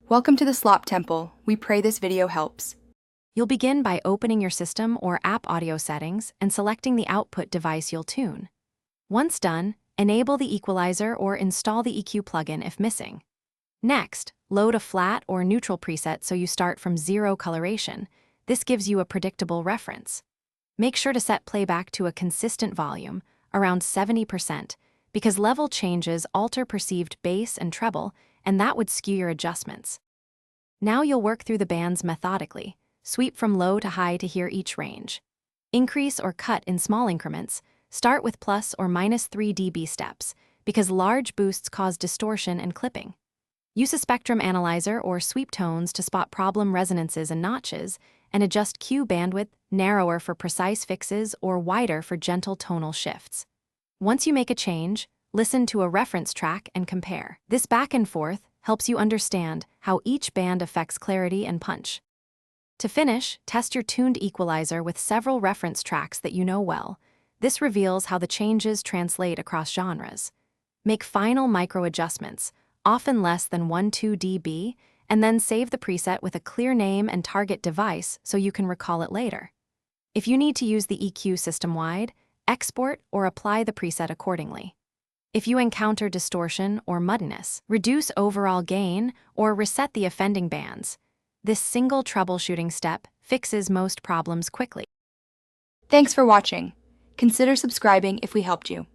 Welcome to the Slop Temple. We pray this video helps. You'll begin by opening your system or app audio settings and selecting the output device you'll tune. Once done, enable the equalizer or install the EQ plugin if missing. Next, load a flat or neutral preset so you start from zero coloration. This gives you a predictable reference. Make sure to set playback to a consistent volume, around 70%, because level changes alter perceived bass and treble, and that would skew your adjustments. Now you'll work through the bands methodically. Sweep from low to high to hear each range. Increase or cut in small increments. Start with plus or minus 3 dB steps, because large boosts cause distortion and clipping. Use a spectrum analyzer or sweep tones to spot problem resonances and notches, and adjust Q bandwidth, narrower for precise fixes or wider for gentle tonal shifts. Once you make a change, listen to a reference track and compare. This back and forth helps you understand how each band affects clarity and punch. To finish, test your tuned equalizer with several reference tracks that you know well. This reveals how the changes translate across genres. Make final micro adjustments, often less than 1-2 dB, and then save the preset with a clear name and target device so you can recall it later. If you need to use the EQ system-wide, export or apply the preset accordingly. If you encounter distortion or muddiness, reduce overall gain or reset the offending bands. This single troubleshooting step fixes most problems quickly. Thanks for watching. Consider subscribing if we helped you.